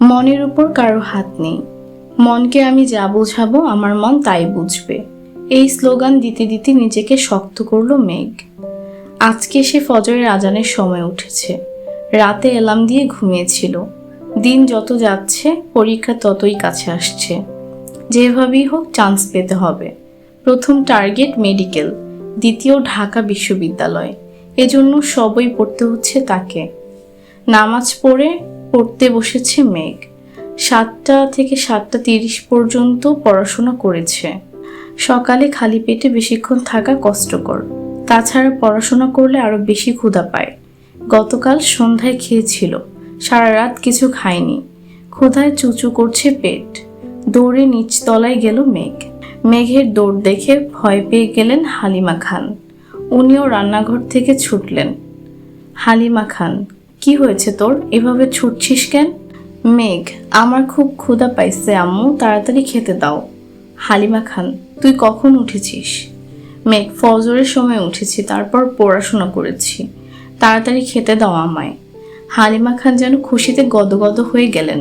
মনের উপর কারো হাত নেই। মনকে আমি যা বুঝাবো আমার মন তাই বুঝবে। এই স্লোগান দিতে দিতে নিজেকে শক্ত করলো মেঘ। আজকে সে ফজরের আজানের সময় উঠেছে। রাতে অ্যালার্ম দিয়ে ঘুমিয়েছিল। দিন যত যাচ্ছে পরীক্ষা ততই কাছে আসছে। যেভাবেই হোক চান্স পেতে হবে। প্রথম টার্গেট মেডিকেল, দ্বিতীয় ঢাকা বিশ্ববিদ্যালয়। এজন্য সবই পড়তে হচ্ছে তাকে। নামাজ পড়তে বসেছে মেঘ। 7টা থেকে 7:30 পর্যন্ত পড়াশোনা করেছে। সকালে খালি পেটে বেশিক্ষণ থাকা কষ্টকর। তাছাড়া পড়াশোনা করলে আরো বেশি ক্ষুধা পায়। গতকাল সন্ধ্যায় খেয়েছিল, সারা রাত কিছু খায়নি। ক্ষুধায় চুচু করছে পেট। দৌড়ে নিচতলায় গেল মেঘ। মেঘের দৌড় দেখে ভয় পেয়ে গেলেন হালিমা খান। উনিও রান্নাঘর থেকে ছুটলেন। হালিমা খান, কি হয়েছে তোর, এভাবে ছুটছিস কেন? মেঘ, আমার খুব ক্ষুধা পাইছে আম্মু, তাড়াতাড়ি খেতে দাও। হালিমা খান, তুই কখন উঠেছিস? মেঘ, ফজরের সময় উঠেছি, তারপর পড়াশোনা করেছি। তাড়াতাড়ি খেতে দাও আমায়। হালিমা খান যেন খুশিতে গদগদ হয়ে গেলেন।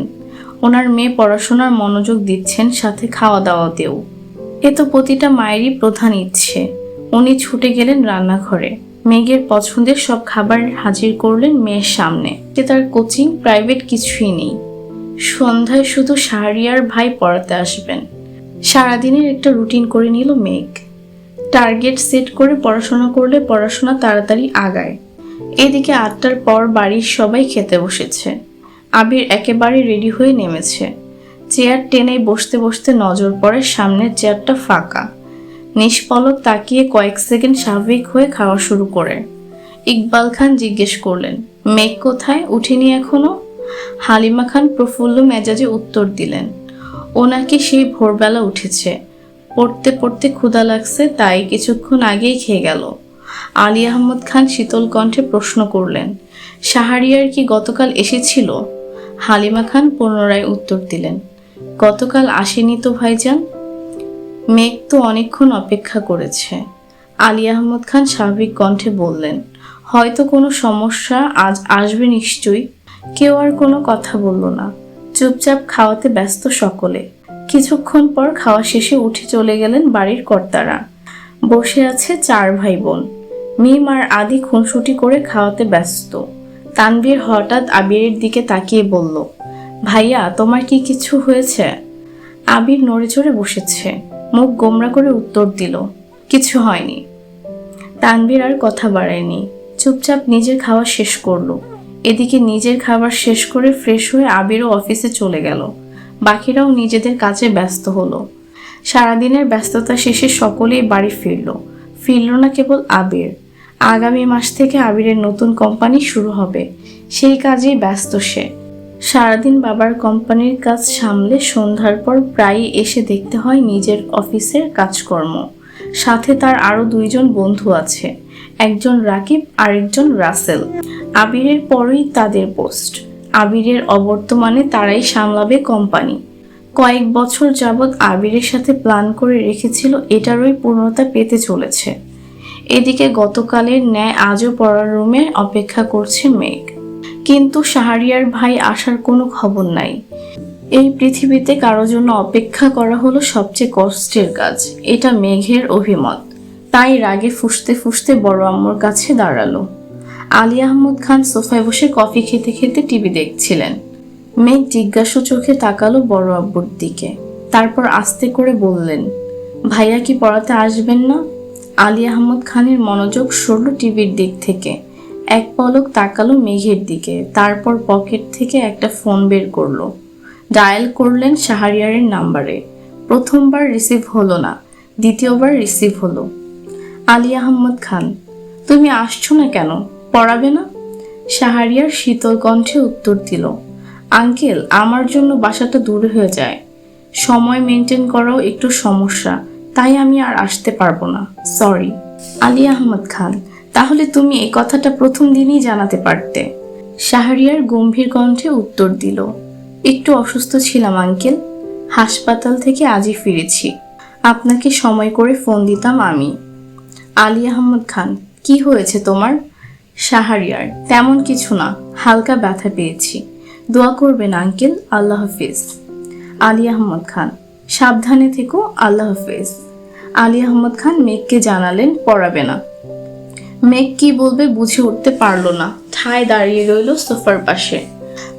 ওনার মেয়ে পড়াশোনার মনোযোগ দিচ্ছেন, সাথে খাওয়া দাওয়াতেও। এ তো প্রতিটা মায়েরই প্রধান ইচ্ছে। উনি ছুটে গেলেন রান্নাঘরে। মেঘের পছন্দের সব খাবার হাজির করলেন মেয়ের সামনে। যে তার কোচিং প্রাইভেট কিছুই নেই। সন্ধ্যায় শুধু শাহরিয়ার ভাই পড়াতে আসবেন। সারাদিনের একটা রুটিন করে নিল মেঘ। টার্গেট সেট করে পড়াশোনা করলে পড়াশোনা তাড়াতাড়ি আগায়। এদিকে 8টার পর বাড়ির সবাই খেতে বসেছে। আবির একেবারে রেডি হয়ে নেমেছে। চেয়ার টেনে বসতে বসতে নজর পড়ে সামনের চেয়ারটা ফাঁকা। নিষ্পলক তাকিয়ে কয়েক সেকেন্ড স্বাভাবিক হয়ে খাওয়া শুরু করে। ইকবাল খান জিজ্ঞেস করলেন, মেঘ কোথায়, উঠেনি এখনো? হালিমা খান প্রফুল্ল মেজাজে উত্তর দিলেন, ও নাকি সেই ভোরবেলা উঠেছে। পড়তে পড়তে ক্ষুধা লাগছে, তাই কিছুক্ষণ আগেই খেয়ে গেল। আলী আহমদ খান শীতল কণ্ঠে প্রশ্ন করলেন, শাহরিয়ার কি গতকাল এসেছিল? হালিমা খান পুনরায় উত্তর দিলেন, গতকাল আসেনি তো ভাইজান। মেঘ তো অনেকক্ষণ অপেক্ষা করেছে। আলী আহমদ খান স্বাভাবিক কণ্ঠে বললেন, হয়তো কোনো সমস্যা, আজ আসবে নিশ্চয়ই। কেউ আর কোনো কথা বলল না। চুপচাপ খাওয়াতে ব্যস্ত সকলে। কিছুক্ষণ পর খাওয়া শেষে উঠে চলে গেলেন বাড়ির কর্তারা। বসে আছে 4 ভাই বোন। মিম আর আদি খুনসুটি করে খাওয়াতে ব্যস্ত। তানভীর হঠাৎ আবিরের দিকে তাকিয়ে বলল, ভাইয়া তোমার কি কিছু হয়েছে? আবির নড়ে চড়ে বসেছে। মুখ গোমরা করে উত্তর দিল, কিছু হয়নি। তানভীর আর কথা বাড়ায়নি, চুপচাপ নিজের খাওয়া শেষ করলো। এদিকে নিজের খাবার শেষ করে ফ্রেশ হয়ে আবিরও অফিসে চলে গেল। বাকিরাও নিজেদের কাজে ব্যস্ত হলো। সারাদিনের ব্যস্ততা শেষে সকলেই বাড়ি ফিরল না কেবল আবির। আগামী মাস থেকে আবিরের নতুন কোম্পানি শুরু হবে, সেই কাজেই ব্যস্ত সে। সারাদিন বাবার কোম্পানির কাজ সামলে সন্ধ্যার পর প্রায়ই এসে দেখতে হয় নিজের অফিসের কাজকর্ম। সাথে তার আরো 2 জন বন্ধু আছে, একজন রাকিব, আরেকজন রাসেল। আবিরের পরই তাদের পোস্ট। আবিরের অবর্তমানে তারাই সামলাবে কোম্পানি। কয়েক বছর যাবৎ আবিরের সাথে প্ল্যান করে রেখেছিল, এটারই পূর্ণতা পেতে চলেছে। এদিকে গতকালের ন্যায় আজও পড়ার রুমে অপেক্ষা করছে মেঘ। কিন্তু শাহরিয়ার ভাই আসার কোনো খবর নাই। এই পৃথিবীতে কারো জন্য অপেক্ষা করা হলো সবচেয়ে কষ্টের কাজ, এটা মেঘের অভিমত। তাই রাগে ফুঁসতে ফুঁসতে বড় আম্মুর কাছে দাঁড়ালো। আলী আহমদ খান সোফায় বসে কফি খেতে খেতে টিভি দেখছিলেন। মেঘ জিজ্ঞাসু চোখে তাকালো বড় আব্বুর দিকে। তারপর আস্তে করে বললেন, ভাইয়া কি পড়াতে আসবেন না? আলী আহমদ খানের মনোযোগ সরল টিভির দিক থেকে। এক পলক তাকালো মেঘের দিকে, তারপর পকেট থেকে একটা ফোন বের করলো। ডায়াল করলেন শাহরিয়ারের নাম্বারে। প্রথমবার রিসিভ হলো না, দ্বিতীয়বার রিসিভ হলো। আলী আহমদ খান, তুমি আসছো না কেন, পড়াবে না? শাহরিয়ার শীতল কণ্ঠে উত্তর দিল, আঙ্কেল আমার জন্য বাসাটা দূরে হয়ে যায়, সময় মেনটেন করাও একটু সমস্যা, তাই আমি আর আসতে পারবো না, সরি। আলী আহমদ খান, তাহলে তুমি এই কথাটা প্রথম দিনই জানাতে পারতে। শাহরিয়ার গম্ভীর কণ্ঠে উত্তর দিল, একটু অসুস্থ ছিলাম আঙ্কেল, হাসপাতাল থেকে আজই ফিরেছি, আপনাকে সময় করে ফোন দিতাম আমি। আলী আহমদ খান, কি হয়েছে তোমার? শাহরিয়ার, তেমন কিছু না, হালকা ব্যথা পেয়েছি, দোয়া করবেন আঙ্কেল, আল্লাহ হাফিজ। আলী আহমদ খান, সাবধানে থেকো, আল্লাহ হাফিজ। আলী আহমদ খান মেঘকে জানালেন পড়াবে না। মেঘ কি বলবে বুঝে উঠতে পারলো না, ঠায় দাঁড়িয়ে রইল সোফার পাশে।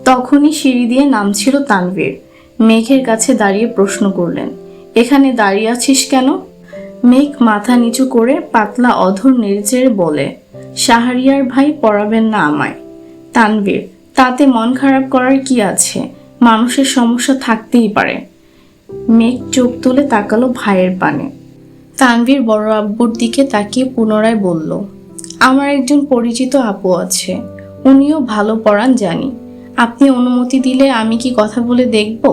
তখনই সিঁড়ি দিয়ে নামছিল তানভীর। মেঘের কাছে দাঁড়িয়ে প্রশ্ন করলেন, এখানে দাঁড়িয়ে আছিস কেন? মেঘ মাথা নিচু করে পাতলা অধর নেড়েচেড়ে বলে, শাহরিয়ার ভাই পড়াবেন না আমায়। তানভীর, তাতে মন খারাপ করার কি আছে, মানুষের সমস্যা থাকতেই পারে। মেঘ চোখ তুলে তাকালো ভাইয়ের পানে। তানভীর বড় আব্বুর দিকে তাকিয়ে পুনরায় বলল, আমার একজন পরিচিত আপু আছে, উনিও ভালো পড়ান জানি। আপনি অনুমতি দিলে আমি কি কথা বলে দেখব?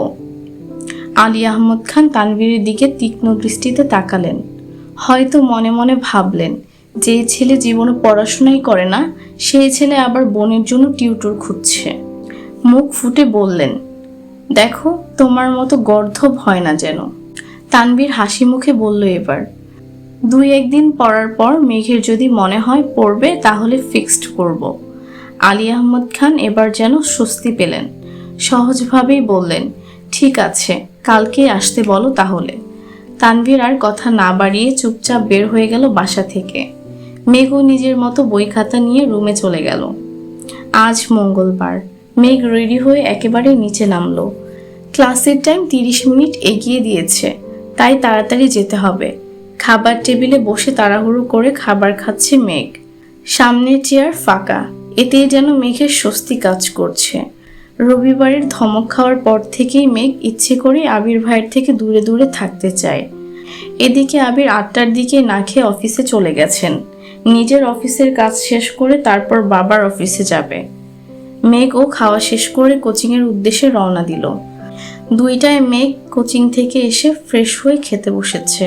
আলী আহমদ খান তানভীরের দিকে তীক্ষ্ণ দৃষ্টিতে তাকালেন। হয়তো মনে মনে ভাবলেন, যে ছেলে জীবনে পড়াশোনাই করে না, সেই ছেলে আবার বোনের জন্য টিউটর খুঁজছে। মুখ ফুটে বললেন, দেখো তোমার মতো গর্ধব হয় না যেন। তানভীর হাসি মুখে বলল, এবার 2-1 দিন পড়ার পর মেঘের যদি মনে হয় পড়বে তাহলে ফিক্সড করব। আলী আহমদ খান এবার যেন স্বস্তি পেলেন। সহজভাবেই বললেন, ঠিক আছে, কালকে আসতে বলো তাহলে। তানভীর আর কথা না বাড়িয়ে চুপচাপ বের হয়ে গেল বাসা থেকে। মেঘও নিজের মতো বই খাতা নিয়ে রুমে চলে গেল। আজ মঙ্গলবার। মেঘ রেডি হয়ে একেবারে নিচে নামলো। ক্লাসের টাইম 30 মিনিট এগিয়ে দিয়েছে, তাই তাড়াতাড়ি যেতে হবে। খাবার টেবিলে বসে তাড়াহুড়ো করে খাবার খাচ্ছে মেঘ। সামনের চেয়ার ফাঁকা, এতেই যেন মেঘের স্বস্তি কাজ করছে। রবিবারের ধমক খাওয়ার পর থেকেই মেঘ ইচ্ছে করে আবির ভাইয়ের থেকে দূরে দূরে থাকতে চায়। এদিকে আবির 8টার দিকে না খেয়ে অফিসে চলে গেছেন। নিজের অফিসের কাজ শেষ করে তারপর বাবার অফিসে যাবে। মেঘও খাওয়া শেষ করে কোচিংয়ের উদ্দেশ্যে রওনা দিল। 2টায় মেঘ কোচিং থেকে এসে ফ্রেশ হয়ে খেতে বসেছে।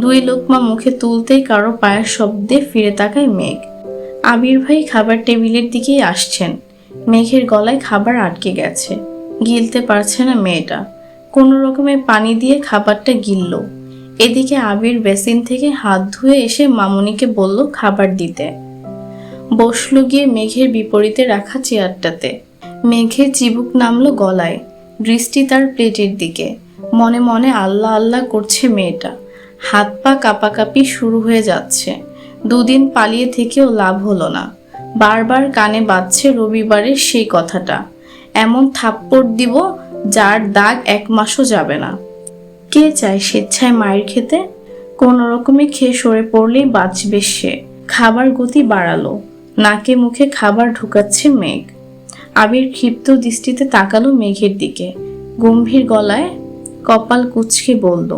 2 লোকমা মুখে তুলতেই কারো পায়ের শব্দে ফিরে তাকায় মেঘ। আবির ভাই খাবার টেবিলের দিকেই আসছেন। মেঘের গলায় খাবার আটকে গেছে, গিলতে পারছে না মেয়েটা। কোনো রকমে পানি দিয়ে খাবারটা গিলল। এদিকে আবির বেসিন থেকে হাত ধুয়ে এসে মামুনিকে বলল খাবার দিতে। বসলো গিয়ে মেঘের বিপরীতে রাখা চেয়ারটাতে। মেঘের চিবুক নামলো গলায়, দৃষ্টি তার প্লেটের দিকে। মনে মনে আল্লাহ আল্লাহ করছে মেয়েটা। হাত পা কাঁপাকাঁপি শুরু হয়ে যাচ্ছে। 2 দিন পালিয়ে থেকেও লাভ হলো না। বারবার কানে বাজছে রবিবারের সেই কথাটা, এমন থাপ্পড় দিব যার দাগ 1 মাসও যাবে না। কে চায় স্বেচ্ছায় মায়ের খেতে? কোনো রকমে খেয়ে সরে পড়লেই বাঁচবে সে। খাবার গতি বাড়ালো, নাকে মুখে খাবার ঢুকাচ্ছে মেঘ। আবির ক্ষিপ্ত দৃষ্টিতে তাকালো মেঘের দিকে, গম্ভীর গলায় কপাল কুঁচকে বলল,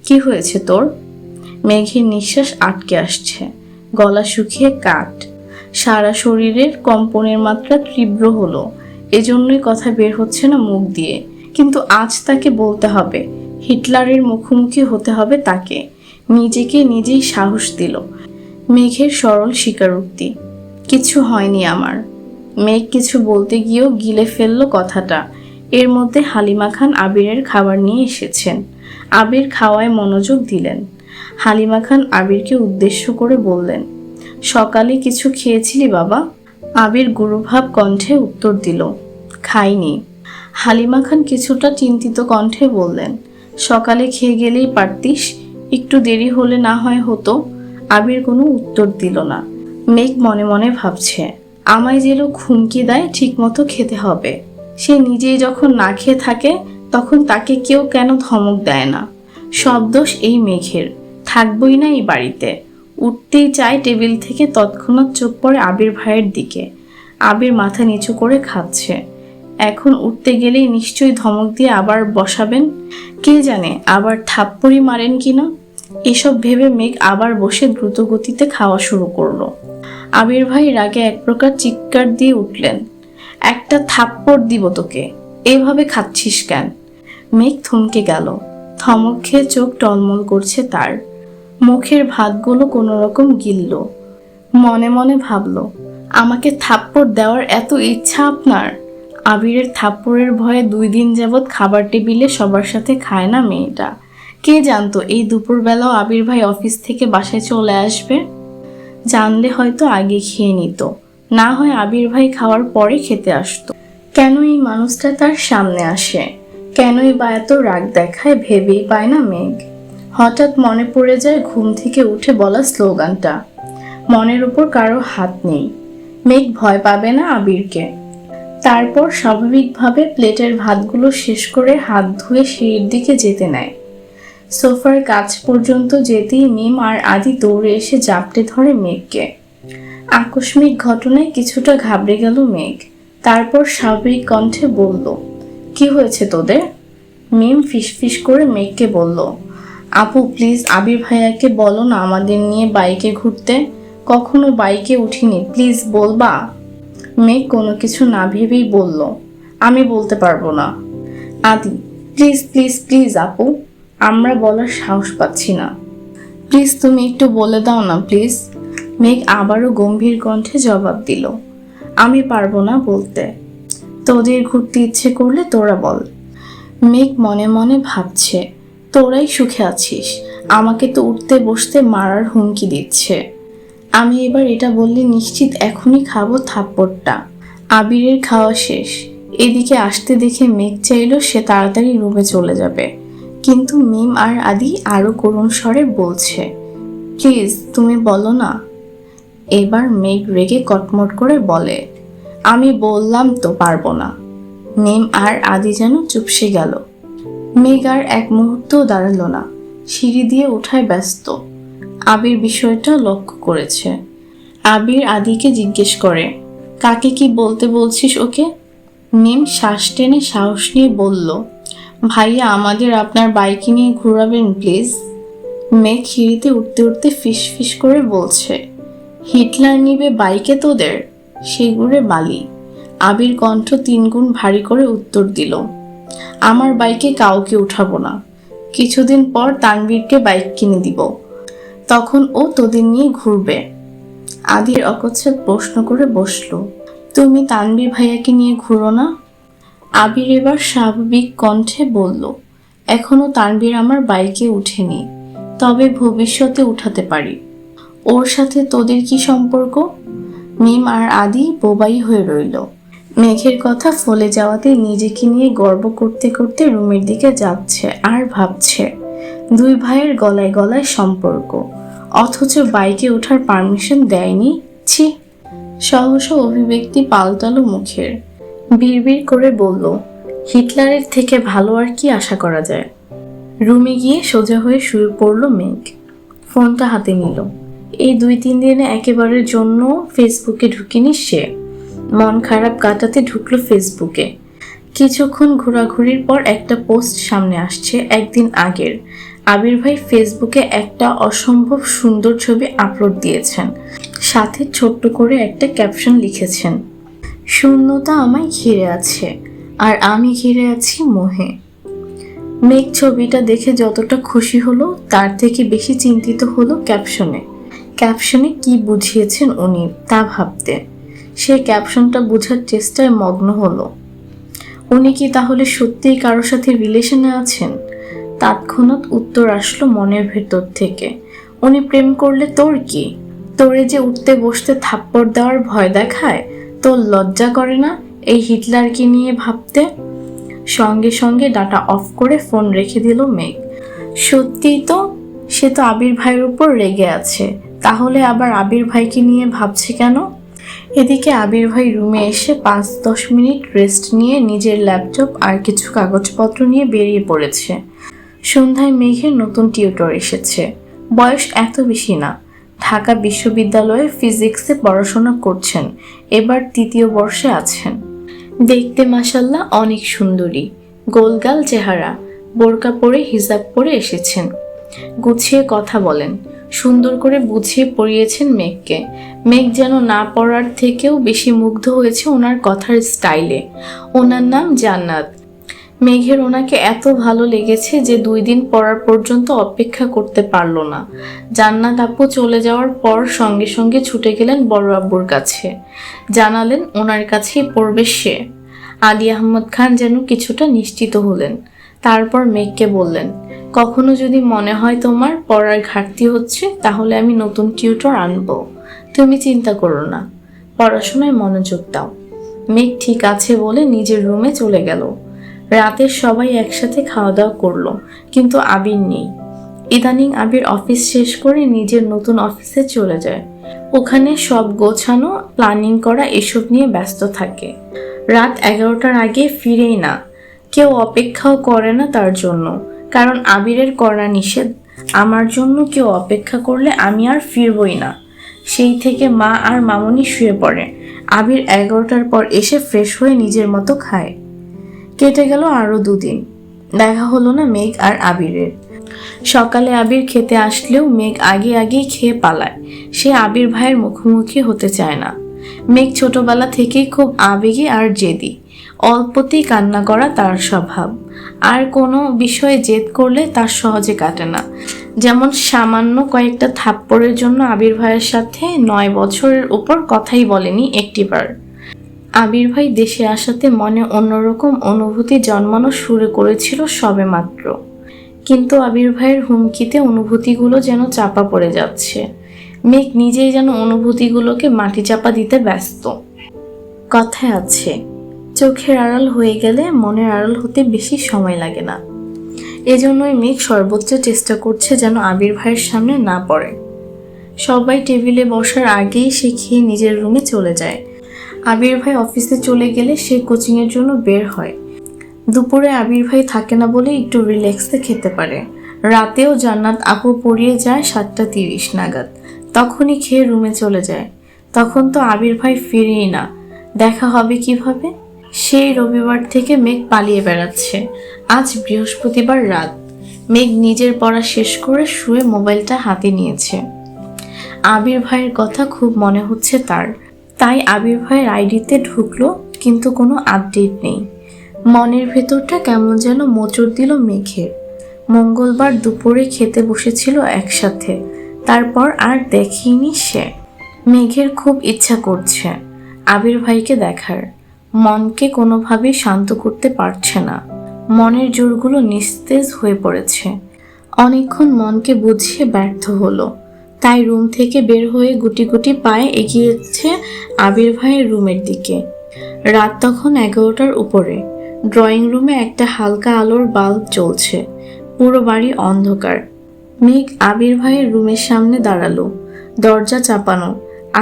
কি হয়েছে তোর? মেঘের নিঃশ্বাস আটকে আসছে, গলা শুকিয়ে কাঠ। সারা শরীরের কম্পনের মাত্রা তীব্র হলো। এজন্যই কথা বের হচ্ছে না মুখ দিয়ে। কিন্তু আজ তাকে বলতে হবে, হিটলারের মুখোমুখি হতে হবে তাকে। নিজেকে নিজেই সাহস দিল। মেঘের সরল স্বীকারোক্তি, কিছু হয়নি আমার। মেঘ কিছু বলতে গিয়েও গিলে ফেলল কথাটা। এর মধ্যে হালিমা খান আবিরের খাবার নিয়ে এসেছেন। আবির খাওয়ায় মনোযোগ দিলেন। হালিমা খান আবিরকে উদ্দেশ্য করে বললেন, সকালে কিছু খেয়েছিলি বাবা? আবির গুরুভাব কণ্ঠে উত্তর দিল, খাইনি। হালিমা খান কিছুটা চিন্তিত কণ্ঠে বললেন, সকালে খেয়ে গেলেই পারতিস, একটু দেরি হলে না হয় হতো। আবির কোনো উত্তর দিল না। মেঘ মনে মনে ভাবছে, আমায় যে লোক হুমকি দেয় ঠিক মতো খেতে হবে, সে নিজেই যখন না খেয়ে থাকে তখন তাকে কেউ কেন ধমক দেয় না? সব দোষ এই মেঘের। থাকবই না এই বাড়িতে। উঠতেই চায় টেবিল থেকে, তৎক্ষণাৎ চোখ পড়ে আবির ভাইয়ের দিকে। আবির মাথা নিচু করে খাচ্ছে। এখন উঠতে গেলেই নিশ্চয়ই ধমক দিয়ে আবার বসাবেন। কে জানে আবার থাপ্পড়ি মারেন কিনা। এসব ভেবে মেঘ আবার বসে দ্রুত গতিতে খাওয়া শুরু করলো। আবির ভাই রাগে এক প্রকার চিৎকার দিয়ে উঠলেন, একটা থাপ্পড় দিব তোকে, এভাবে খাচ্ছিস কেন? মেঘ থমকে গেল। থমক খেয়ে চোখ টলমল করছে তার। মুখের ভাতগুলো কোনো রকম গিলল। মনে মনে ভাবল, আমাকে থাপ্পড় দেওয়ার এত ইচ্ছা আপনার? আবিরের থাপ্পড়ের ভয়ে 2 দিন যাবৎ খাবার টেবিলে সবার সাথে খায় না মেয়েটা। কে জানতো এই দুপুরবেলাও আবির ভাই অফিস থেকে বাসায় চলে আসবে? জানলে হয়তো আগে খেয়ে নিত, না হয় আবির ভাই খাওয়ার পরে খেতে আসতো। কেন এই মানুষটা তার সামনে আসে, কেনই বা এত রাগ দেখায় ভেবেই পায় না মেঘ। হঠাৎ মনে পড়ে যায় ঘুম থেকে উঠে বলা স্লোগানটা, মনের উপর কারো হাত নেই। মেঘ ভয় পাবে না আবিরকে। তারপর স্বাভাবিকভাবে প্লেটের ভাতগুলো শেষ করে হাত ধুয়ে সিঁড়ির দিকে যেতে নেয়। সোফার কাছ পর্যন্ত যেতেই মিম আর আদি দৌড়ে এসে জাপটে ধরে মেঘকে। আকস্মিক ঘটনায় কিছুটা ঘাবড়ে গেল মেঘ। তারপর স্বাভাবিক কণ্ঠে বলল, কি হয়েছে তোদের? মিম ফিসফিস করে মেঘকে বলল, আপু প্লিজ আবির ভাইয়াকে বলো না আমাদের নিয়ে বাইকে ঘুরতে। কখনো বাইকে উঠিনি, প্লিজ বলবা। মেঘ কোনো কিছু না ভেবেই বলল, আমি বলতে পারবো না। আদি, প্লিজ প্লিজ প্লিজ আপু, আমরা বলার সাহস পাচ্ছি না। প্লিজ তুমি একটু বলে দাও না প্লিজ। মেঘ আবারও গম্ভীর কণ্ঠে জবাব দিল, আমি পারবো না বলতে। তোদের ঘুরতে ইচ্ছে করলে তোরা বল। মেঘ মনে মনে ভাবছে, তোরাই সুখে আছিস, আমাকে তো উঠতে বসতে মারার হুমকি দিচ্ছে। আমি এবার এটা বললে নিশ্চিত এখনই খাবো থাপ্পড়টা। আবিরের খাওয়া শেষ। এদিকে আসতে দেখে মেঘ চাইল সে তাড়াতাড়ি রুমে চলে যাবে, কিন্তু মিম আর আদি আরো করুণ স্বরে বলছে, প্লিজ তুমি বলো না। এবার মেঘ রেগে কটমট করে বলে, আমি বললাম তো পারবো না। মিম আর আদি যেন চুপসে গেল। মেঘ আর এক মুহূর্তও দাঁড়ালো না, সিঁড়ি দিয়ে ওঠায় ব্যস্ত। আবির বিষয়টা লক্ষ্য করেছে। আবির আদিকে জিজ্ঞেস করে, কাকে কি বলতে বলছিস ওকে? মিম শ্বাস টেনে সাহস নিয়ে বলল, ভাইয়া আমাদের আপনার বাইকে নিয়ে ঘোরাবেন প্লিজ। মেঘ সিঁড়িতে উঠতে উঠতে ফিস ফিস করে বলছে, হিটলার নিবে বাইকে তোদের? সেগুড়ে বালি। আবির কণ্ঠ 3 গুণ ভারী করে উত্তর দিল, আমার বাইকে কাউকে উঠাবো না। কিছুদিন পর তানবীরকে বাইক কিনে দিব, তখন ও তোদের নিয়ে ঘুরবে। আদির অকচ্ছাত প্রশ্ন করে বসলো, তুমি তানবীর ভাইয়াকে নিয়ে ঘুরো না? আবির এবার স্বাভাবিক কণ্ঠে বলল, এখনো তানবীর আমার বাইকে উঠেনি, তবে ভবিষ্যতে উঠাতে পারি। ওর সাথে তোদের কি সম্পর্ক? মিম আর আদি বোবাই হয়ে রইল। মেঘের কথা ফলে যাওয়াতে নিজেকে নিয়ে গর্ব করতে করতে রুমের দিকে যাচ্ছে আর ভাবছে, 2 ভাইয়ের গলায় গলায় সম্পর্ক, অথচ বাইকে ওঠার পারমিশন দেয়নি। ছি। সহসা অভিব্যক্তি পাল্টালো মুখের। বিড়বিড় করে বলল, হিটলারের থেকে ভালো আর কি আশা করা যায়। রুমে গিয়ে সোজা হয়ে শুয়ে পড়ল মেঘ। ফোনটা হাতে নিল। এই 2-3 দিনে একেবারের জন্য ফেসবুকে ঢুকিনি সে। মন খারাপ কাটাতে ঢুকলো ফেসবুকে। কিছুক্ষণ ঘোরাঘুরির পর একটা পোস্ট সামনে আসছে একদিন আগের। আবির ভাই ফেসবুকে একটা অসম্ভব সুন্দর ছবি আপলোড দিয়েছেন, সাথে ছোট্ট করে একটা ক্যাপশন লিখেছেন, শূন্যতা আমায় ঘিরে আছে আর আমি ঘিরে আছি মোহে। মেঘ ছবিটা দেখে যতটা খুশি হলো তার থেকে বেশি চিন্তিত হলো ক্যাপশনে কি বুঝিয়েছেন উনি তা ভাবতে। সে ক্যাপশনটা বোঝার চেষ্টায় মগ্ন হলো। উনি কি তাহলে সত্যিই কারোর সাথে রিলেশনে আছেন? তৎক্ষণাৎ উত্তর আসলো মনের ভেতর থেকে, উনি প্রেম করলে তোর কি? তোরে যে উঠতে বসতে থাপ্পড় দেওয়ার ভয় দেখায়, তোর লজ্জা করে না এই হিটলারকে নিয়ে ভাবতে? সঙ্গে সঙ্গে ডাটা অফ করে ফোন রেখে দিল মেঘ। সত্যিই তো, সে তো আবির ভাইয়ের উপর রেগে আছে, তাহলে আবার আবির ভাইকে নিয়ে ভাবছে কেন? এদিকে আবির ভাই রুমে এসে 5-10 মিনিট রেস্ট নিয়ে নিজের ল্যাপটপ আর কিছু কাগজপত্র নিয়ে বেরিয়ে পড়েছে। সন্ধ্যায় মেঘের নতুন টিউটর এসেছে। বয়স এত বেশি না, ঢাকা বিশ্ববিদ্যালয়ে ফিজিক্সে পড়াশোনা করছেন, এবার 3য় বর্ষে আছেন। দেখতে মাশাল্লাহ অনেক সুন্দরী, গোলগাল চেহারা, বোরকা পরে হিজাব পরে এসেছেন। গুছিয়ে কথা বলেন, সুন্দর করে বুঝিয়ে পড়িয়েছেন মেঘকে। মেঘ যেন না পড়ার থেকেও বেশি মুগ্ধ হয়েছে ওনার কথার স্টাইলে। ওনার নাম জান্নাত। মেঘের ওনাকে এত ভালো লেগেছে যে 2 দিন পড়ার পর্যন্ত অপেক্ষা করতে পারল না। জান্নাত আপু চলে যাওয়ার পর সঙ্গে সঙ্গে ছুটে গেলেন বড় আব্বুর কাছে, জানালেন ওনার কাছেই পড়বে সে। আলী আহমদ খান যেন কিছুটা নিশ্চিত হলেন। তারপর মেঘকে বললেন, কখনো যদি মনে হয় তোমার পড়ার ঘাটতি হচ্ছে তাহলে আমি নতুন টিউটর আনবো, তুমি চিন্তা করো না, পড়াশোনায় মনোযোগ দাও। মেঘ ঠিক আছে বলে নিজের রুমে চলে গেল। রাতে সবাই একসাথে খাওয়া দাওয়া করলো, কিন্তু আবির নেই। ইদানিং আবির অফিস শেষ করে নিজের নতুন অফিসে চলে যায়। ওখানে সব গোছানো, প্ল্যানিং করা এসব নিয়ে ব্যস্ত থাকে। রাত 11টার আগে ফিরেই না। কেউ অপেক্ষাও করে না তার জন্য, কারণ আবিরের করা নিষেধ। আমার জন্য কেউ অপেক্ষা করলে আমি আর ফিরবই না। সেই থেকে মা আর মামুনি শুয়ে পড়ে। আবির 11টার পর এসে ফ্রেশ হয়ে নিজের মতো খায়। কেটে গেল আরো 2 দিন। দেখা হলো না মেঘ আর আবিরের। সকালে আবির খেতে আসলেও মেঘ আগে আগেই খেয়ে পালায়। সে আবির ভাইয়ের মুখোমুখি হতে চায় না। মেঘ ছোটবেলা থেকেই খুব আবেগী আর জেদি। অল্পতেই কান্না করা তার স্বভাব। আর কোনো বিষয়ে জেদ করলে তার সহজে কাটে না। যেমন সামান্য কয়েকটা থাপ্পড়ের জন্য আবির ভাইয়ের সাথে 9 বছরের উপর কথাই বলেনি একটিবার। আবির ভাই দেশে আসাতে মনে অন্যরকম অনুভূতি জন্মানো শুরু করেছিল সবেমাত্র। কিন্তু আবির ভাইয়ের হুমকিতে অনুভূতিগুলো যেন চাপা পড়ে যাচ্ছে। মেঘ নিজেই যেন অনুভূতিগুলোকে মাটি চাপা দিতে ব্যস্ত। কথায় আছে, চোখের আড়াল হয়ে গেলে মনের আড়াল হতে বেশি সময় লাগে না। এজন্যই মেঘ সর্বোচ্চ চেষ্টা করছে যেন আবির ভাইয়ের সামনে না পড়ে। সবাই টেবিলে বসার আগেই সে খেয়ে নিজের রুমে চলে যায়। আবির ভাই অফিসে চলে গেলে সে কোচিংয়ের জন্য বের হয়। দুপুরে আবির ভাই থাকে না বলে একটু রিল্যাক্সে খেতে পারে। রাতেও জান্নাত আপু পড়িয়ে যায় 7টা 30 নাগাদ। তখনই খেয়ে রুমে চলে যায়। তখন তো আবির ভাই ফিরেই না। দেখা হবে কিভাবে? সেই রবিবার থেকে মেঘ পালিয়ে বেড়াচ্ছে। আজ বৃহস্পতিবার রাত। মেঘ নিজের পড়া শেষ করে শুয়ে মোবাইলটা হাতে নিয়েছে। আবির ভাইয়ের কথা খুব মনে হচ্ছে তার। তাই আবির ভাইয়ের আইডিতে ঢুকলো, কিন্তু কোনো আপডেট নেই। মনের ভেতরটা কেমন যেন মোচড় দিল মেঘের। মঙ্গলবার দুপুরে খেতে বসেছিল একসাথে, তারপর আর দেখেনি সে। মেঘের খুব ইচ্ছা করছে আবির ভাইকে দেখার। মনকে কোনোভাবেই শান্ত করতে পারছে না। মনের জোরগুলো নিস্তেজ হয়ে পড়েছে। অনেকক্ষণ মনকে বুঝিয়ে ব্যর্থ হলো। তাই রুম থেকে বের হয়ে গুটি গুটি পায়ে এগিয়েছে আবির ভাইয়ের রুমের দিকে। রাত তখন 11টার উপরে। ড্রয়িং রুমে একটা হালকা আলোর বাল্ব জ্বলছে। পুরো বাড়ি অন্ধকার। মেঘ আবির ভাইয়ের রুমের সামনে দাঁড়ালো। দরজা চাপানো।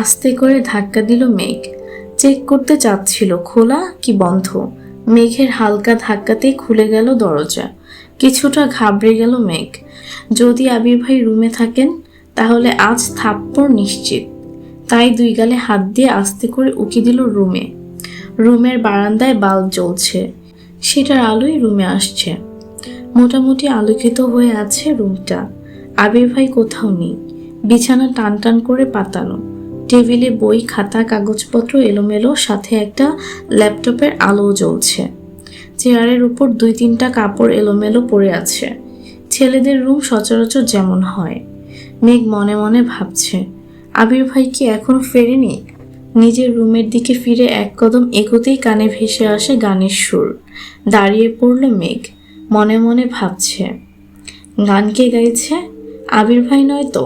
আস্তে করে ধাক্কা দিল মেঘ। চেক করতে চাচ্ছিল খোলা কি বন্ধ। মেঘের হালকা ধাক্কাতেই খুলে গেল দরজা। কিছুটা ঘাবড়ে গেল মেঘ। যদি আবির ভাই রুমে থাকেন তাহলে আজ থাপ্পড় নিশ্চিত। তাই 2 গালে হাত দিয়ে আস্তে করে উকি দিল রুমে। রুমের বারান্দায় বাল্ব জ্বলছে। সেটার আলোই রুমে আসছে। মোটামুটি আলোকিত হয়ে আছে রুমটা। আবির ভাই কোথাও নেই। বিছানা টান টান করে পাতানো। টেবিলে বই, খাতা, কাগজপত্র এলোমেলো, সাথে একটা ল্যাপটপের আলো জ্বলছে। চেয়ারের উপর 2-3টা কাপড় এলোমেলো পড়ে আছে। ছেলেদের রুম সচরাচর যেমন হয়। মেঘ মনে মনে ভাবছে, আবির ভাই কি এখনো ফেরেনি? নিজের রুমের দিকে ফিরে 1 কদম এগোতেই কানে ভেসে আসে গানের সুর। দাঁড়িয়ে পড়ল মেঘ। মনে মনে ভাবছে, গান কে গাইছে? আবির ভাই নয় তো?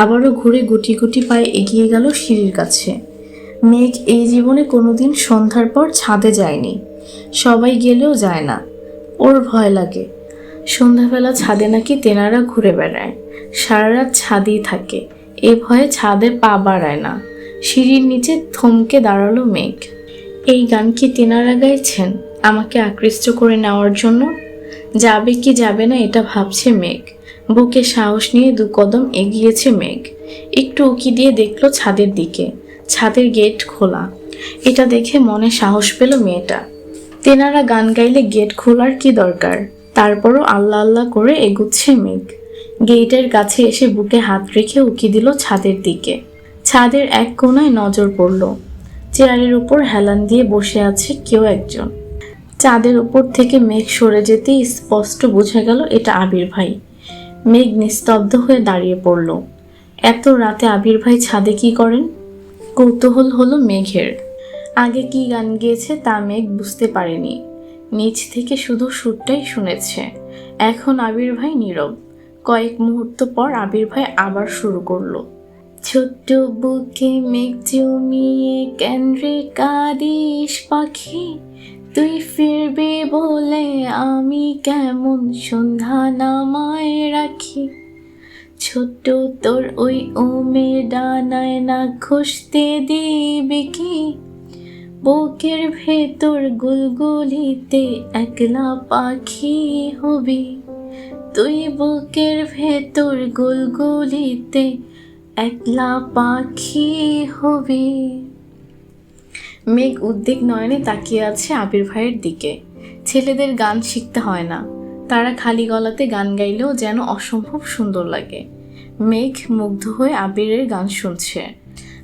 আবারও ঘুরে গুটি গুটি পায়ে এগিয়ে গেল সিঁড়ির কাছে। মেঘ এই জীবনে কোনোদিন সন্ধ্যার পর ছাদে যায়নি। সবাই গেলেও যায় না। ওর ভয় লাগে। সন্ধ্যাবেলা ছাদে নাকি তেনারা ঘুরে বেড়ায়। সারা রাত ছাদেই থাকে। এ ভয়ে ছাদে পা বাড়ায় না। সিঁড়ির নিচে থমকে দাঁড়ালো মেঘ। এই গান কি তেনারা গাইছেন আমাকে আকৃষ্ট করে নেওয়ার জন্য? যাবে কি যাবে না এটা ভাবছে মেঘ। বুকে সাহস নিয়ে 2 কদম এগিয়েছে মেঘ। একটু উকি দিয়ে দেখলো ছাদের দিকে। ছাদের গেট খোলা। এটা দেখে মনে সাহস পেল মেয়েটা। তেনারা গান গাইলে গেট খোলার কি দরকার? তারপরও আল্লাহ আল্লাহ করে এগুচ্ছে মেঘ। গেটের কাছে এসে বুকে হাত রেখে উকি দিল ছাদের দিকে। ছাদের এক কোণায় নজর পড়ল। চেয়ারের উপর হেলান দিয়ে বসে আছে কেউ একজন। চাঁদের উপর থেকে মেঘ সরে যেতেই স্পষ্ট বোঝা গেল এটা আবির ভাই। মেঘ নিস্তব্ধ হয়ে দাঁড়িয়ে পড়ল। এত রাতে আবির ভাই ছাদে কি করেন? কৌতূহল হলো মেঘের। আগে কি গান গেয়েছে তা মেঘ বুঝতে পারেনি। নিচ থেকে শুধু সুরটাই শুনেছে। এখন আবির ভাই নীরব। কয়েক মুহূর্ত পর আবির ভাই আবার শুরু করলো। ছোট্ট বুকে মেঘ জমিয়ে কেন রে কাঁদিস পাখি, তুই ফিরবি বলে আমি কেমন সন্ধ্যা নামায় রাখি। ছোট্ট তোর ওই ওমে ডানায় না ঘষতে দিবি কি, বুকের ভেতর গুলগুলিতে একলা পাখি হবি, তুই বুকের ভেতর গুলগুলিতে একলা পাখি হবি। মেঘ উদ্বেগ নয়নে তাকিয়ে আছে আবির ভাইয়ের দিকে। ছেলেদের গান শিখতে হয় না, তারা খালি গলাতে গান গাইলেও যেন অসম্ভব সুন্দর লাগে। মেঘ মুগ্ধ হয়ে আবিরের গান শুনছে।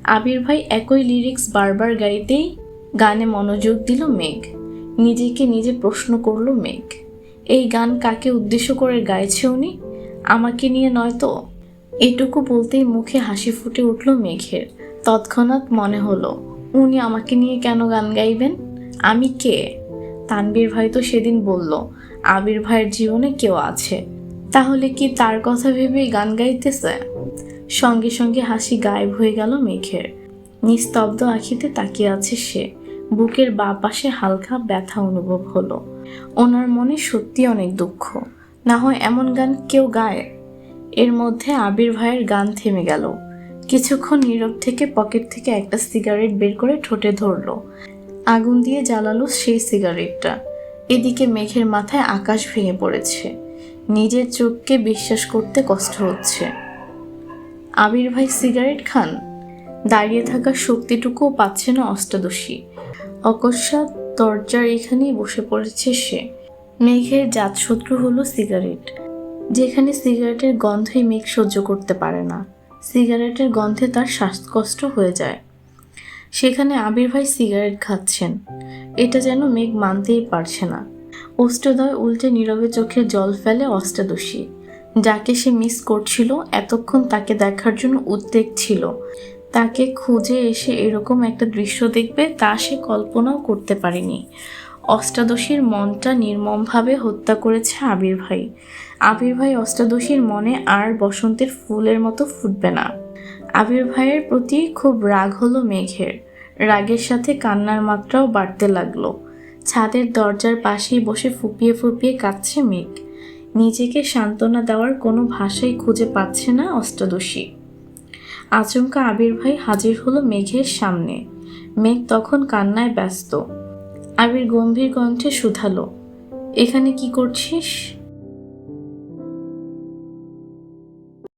আবির ভাই একই লিরিক্স বারবার গাইতেই গানে মনোযোগ দিল মেঘ। নিজেকে নিজে প্রশ্ন করলো মেঘ, এই গান কাকে উদ্দেশ্য করে গাইছে উনি? আমাকে নিয়ে নয় তো? এটুকু বলতেই মুখে হাসি ফুটে উঠল মেঘের। তৎক্ষণাৎ মনে হলো, উনি আমাকে নিয়ে কেন গান গাইবেন? আমি কে? তানবীর ভাই তো সেদিন বলল আবির ভাইয়ের জীবনে কেউ আছে, তাহলে কি তার কথা ভেবেই গান গাইতেছে? সঙ্গে সঙ্গে হাসি গায়েব হয়ে গেল মেঘের। নিস্তব্ধ আঁখিতে তাকিয়ে আছে সে। বুকের বাঁ পাশে হালকা ব্যথা অনুভব হলো। ওনার মনে সত্যি অনেক দুঃখ। না হয় এমন গান কেউ গায়? এর মধ্যে আবির ভাইয়ের গান থেমে গেল। কিছুক্ষণ নীরব থেকে পকেট থেকে একটা সিগারেট বের করে ঠোঁটে ধরলো। আগুন দিয়ে জ্বালালো সেই সিগারেটটা। এদিকে মেঘের মাথায় আকাশ ভেঙে পড়েছে। নিজের চোখকে বিশ্বাস করতে কষ্ট হচ্ছে। আবির ভাই সিগারেট খান? দাঁড়িয়ে থাকার শক্তিটুকুও পাচ্ছে না অষ্টাদশী। অকস্মাৎ দরজার এখানেই বসে পড়েছে সে। মেঘের জাতশত্রু হলো সিগারেট। যেখানে সিগারেটের গন্ধই মেঘ সহ্য করতে পারে না, সিগারেটের গন্ধে তার শ্বাসকষ্ট হয়ে যায়, সেখানে আবির ভাই সিগারেট খাচ্ছেন, এটা যেন মেঘ মানতেই পারছে না। অষ্টদয় উল্টে নীরবে চোখে জল ফেলে অষ্টাদশী। যাকে সে মিস করছিল, এতক্ষণ তাকে দেখার জন্য উদ্বেগ ছিল, তাকে খুঁজে এসে এরকম একটা দৃশ্য দেখবে তা সে কল্পনাও করতে পারেনি। অষ্টাদশীর মনটা নির্মমভাবে হত্যা করেছে আবির ভাই। আবির ভাই অষ্টাদশীর মনে আর বসন্তের ফুলের মতো ফুটবে না। আবির ভাইয়ের প্রতি খুব রাগ হলো মেঘের। রাগের সাথে কান্নার মাত্রাও বাড়তে লাগলো। ছাদের দরজার পাশেই বসে ফুপিয়ে ফুপিয়ে কাঁদছে মেঘ। নিজেকে সান্ত্বনা দেওয়ার কোনো ভাষাই খুঁজে পাচ্ছে না অষ্টাদশী। আচমকা আবির ভাই হাজির হলো মেঘের সামনে। মেঘ তখন কান্নায় ব্যস্ত। আবির গম্ভীর কণ্ঠে শুধালো, এখানে কি করছিস?